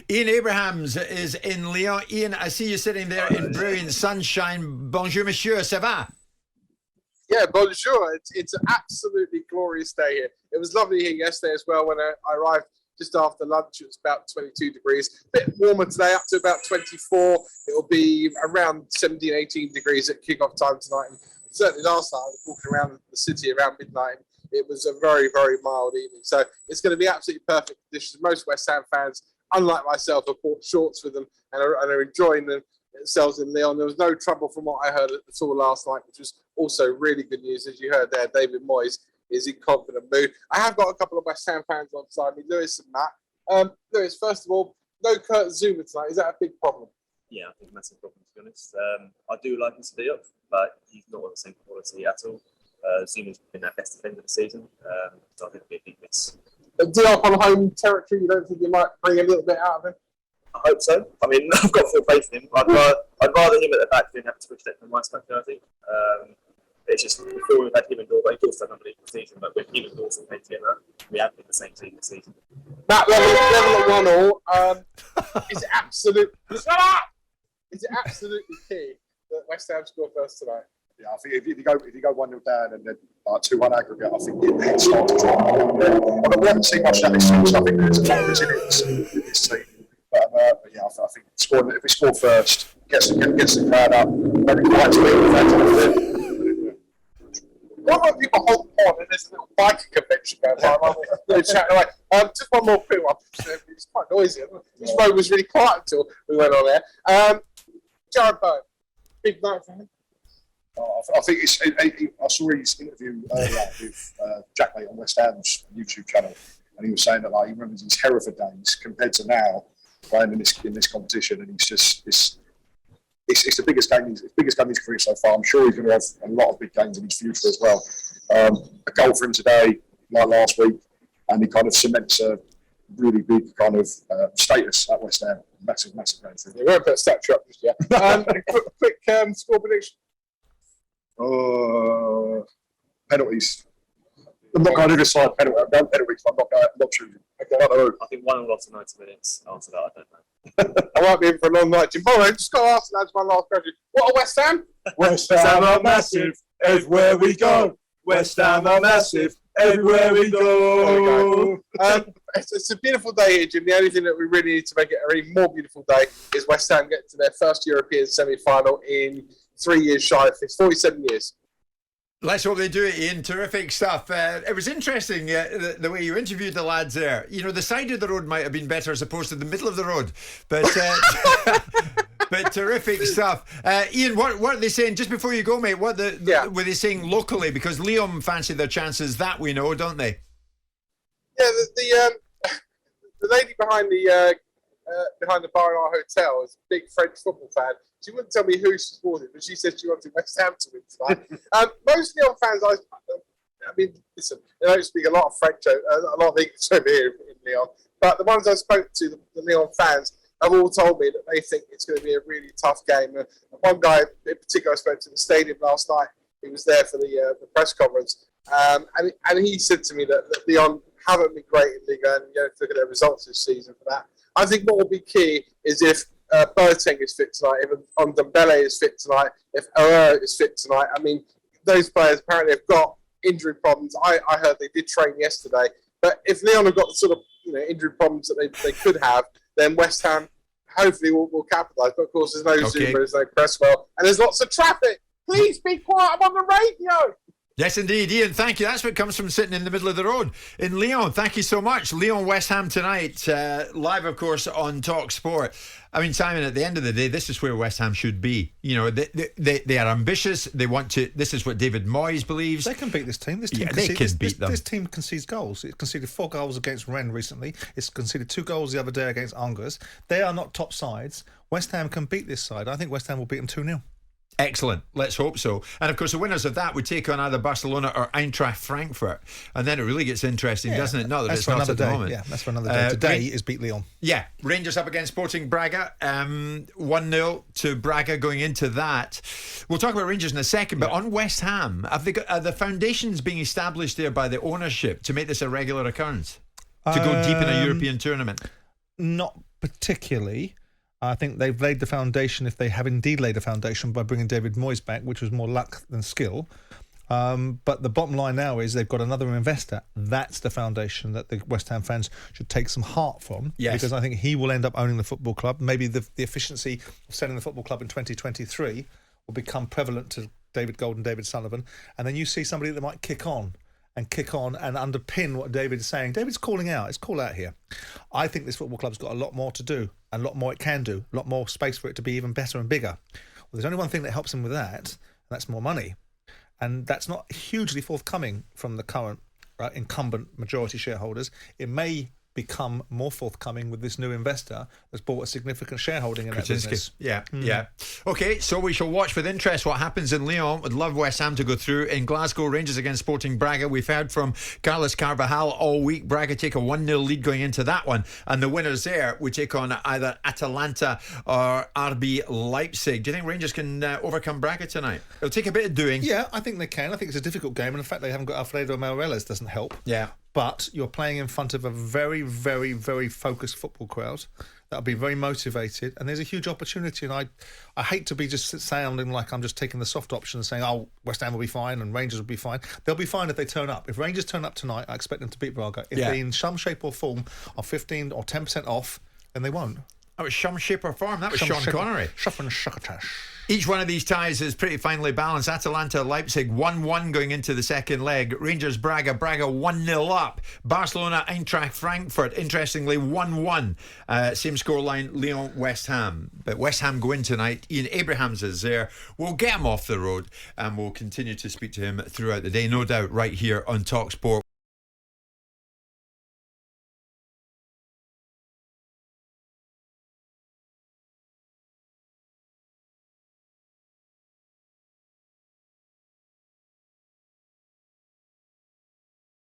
Ian Abrahams is in Lyon. Ian, I see you sitting there in brilliant sunshine. Bonjour, monsieur, ça va? Yeah, bonjour. It's an absolutely glorious day here. It was lovely here yesterday as well when I arrived just after lunch. It was about 22 degrees. A bit warmer today, up to about 24. It'll be around 17, 18 degrees at kick-off time tonight. And certainly last night, I was walking around the city around midnight. It was a very, very mild evening. So it's going to be absolutely perfect conditions. Most West Ham fans, unlike myself, have bought shorts with them and are enjoying themselves in Lyon. There was no trouble from what I heard at all last night, which was also really good news. As you heard there, David Moyes is in confident mood. I have got a couple of West Ham fans alongside me, Lewis and Matt. Lewis, first of all, no Kurt Zuma tonight. Is that a big problem? Yeah, I think massive problem, to be honest. I do like him to be up, but he's not on the same quality at all. Zuma's been our best defender this season, so I think it'll be a big miss. Diop on home territory, you don't think you might bring a little bit out of him? I hope so. I mean, I've got full faith in him. I'd rather him at the back than have to switch that from my perspective, I think. It's just, before we've had him and Dorset, he also had an unbelievable season, but with him and Dorset played together, we haven't been the same team this season. Matt, level at 1-1. Is it absolute? Shut up! Is it absolutely key that West Ham score first tonight? Yeah, I think if you go 1-0 down and then 2-1 aggregate, I think the head starts to drop. I haven't seen much of that this season, so I think there's a lot of resilience in this team. But yeah, I think if we score first, gets the crowd up, maybe quite to the effect. What about people hold on and there's a little biking convention going on? Chatting away. Just one more quick one. It's quite noisy. This road was really quiet until we went on there. Jared Bowen, big night for him. I think I saw his interview earlier with Jack Mate on West Ham's YouTube channel, and he was saying that he remembers his Hereford days compared to now playing in this competition, and it's the biggest game in his career so far. I'm sure he's going to have a lot of big games in his future as well. A goal for him today, like last week, and he kind of cements a really big kind of status at West Ham. Massive game for him. We won't put a statue up just yet. Quick score prediction. Penalties. I'm not going to decide penalties. I'm not choosing. Okay. I think 1-0 after 90 minutes. After that, I don't know. I might be in for a long night. Jim Morrow, just got to ask, that's my last question. What are West Ham? West Ham are massive everywhere we go. West Ham are massive everywhere we go. It's a beautiful day here, Jim. The only thing that we really need to make it a even more beautiful day is West Ham get to their first European semi-final in 3 years shy of 47 years. Let's hope they do it, Ian. Terrific stuff. It was interesting the way you interviewed the lads there. You know, the side of the road might have been better as opposed to the middle of the road. But but terrific stuff. Ian, what are they saying, just before you go, mate, were they saying locally? Because Lyon fancy their chances, that we know, don't they? Yeah, the lady behind the bar in our hotel is a big French football fan. She wouldn't tell me who she supported, but she said she wanted West Ham to win tonight. Most Lyon fans, I mean, listen, they don't speak a lot of French, a lot of English over here in Lyon, but the ones I spoke to, the Lyon fans, have all told me that they think it's going to be a really tough game. One guy in particular I spoke to in the stadium last night, he was there for the press conference, and he said to me that Lyon haven't been great in Liga, and you have to look at their results this season for that. I think what will be key is if Boateng is fit tonight, if Ndombele is fit tonight, if Herrera is fit tonight. I mean, those players apparently have got injury problems. I heard they did train yesterday, but if Lyon have got the sort of injury problems that they could have, then West Ham hopefully will capitalise. But of course, there's no Zuma, there's no Cresswell, and there's lots of traffic. Please be quiet. I'm on the radio. Yes, indeed, Ian. Thank you. That's what comes from sitting in the middle of the road in Lyon. Thank you so much. Lyon West Ham tonight, live, of course, on talkSPORT. I mean, Simon, at the end of the day, this is where West Ham should be. You know, they are ambitious. They want to. This is what David Moyes believes. They can beat this team. This team they can beat them. This team concedes goals. It conceded 4 goals against Rennes recently. It's conceded 2 goals the other day against Angers. They are not top sides. West Ham can beat this side. I think West Ham will beat them 2-0. Excellent. Let's hope so. And of course, the winners of that would take on either Barcelona or Eintracht Frankfurt. And then it really gets interesting, doesn't it? Not that it's not at the moment. Yeah, that's for another day. Today is beat Lyon. Yeah. Rangers up against Sporting Braga. 1-0 to Braga going into that. We'll talk about Rangers in a second, but on West Ham, have they got, are the foundations being established there by the ownership to make this a regular occurrence? To go deep in a European tournament? Not particularly. I think they've laid the foundation, if they have indeed laid a foundation, by bringing David Moyes back, which was more luck than skill. But the bottom line now is they've got another investor. That's the foundation that the West Ham fans should take some heart from. Yes. Because I think he will end up owning the football club. Maybe the efficiency of selling the football club in 2023 will become prevalent to David Gold and David Sullivan. And then you see somebody that might kick on and underpin what David is saying. David's calling out. It's call out here. I think this football club's got a lot more to do, and a lot more it can do, a lot more space for it to be even better and bigger. Well, there's only one thing that helps him with that, and that's more money. And that's not hugely forthcoming from the current incumbent majority shareholders. It may become more forthcoming with this new investor that's bought a significant shareholding in that business. Yeah. Okay, so we shall watch with interest what happens in Lyon. Would love West Ham to go through. In Glasgow, Rangers against Sporting Braga. We've heard from Carlos Carvajal all week. Braga take a 1-0 lead going into that one, and the winners there would take on either Atalanta or RB Leipzig. Do you think Rangers can overcome Braga tonight? It'll take a bit of doing. Yeah, I think they can. I think it's a difficult game, and the fact they haven't got Alfredo Morelos doesn't help. Yeah. But you're playing in front of a very, very, very focused football crowd that'll be very motivated, and there's a huge opportunity. And I hate to be just sounding like I'm just taking the soft option and saying, oh, West Ham will be fine and Rangers will be fine. They'll be fine if they turn up. If Rangers turn up tonight, I expect them to beat Braga. If they in some shape or form are 15 or 10% off, then they won't. That was some shape or form. That was Sean Connery. Each one of these ties is pretty finely balanced. Atalanta, Leipzig 1-1 going into the second leg. Rangers, Braga 1-0 up. Barcelona, Eintracht Frankfurt, interestingly 1-1. Same scoreline, Lyon, West Ham. But West Ham go in tonight. Ian Abrahams is there. We'll get him off the road, and we'll continue to speak to him throughout the day, no doubt, right here on talkSPORT.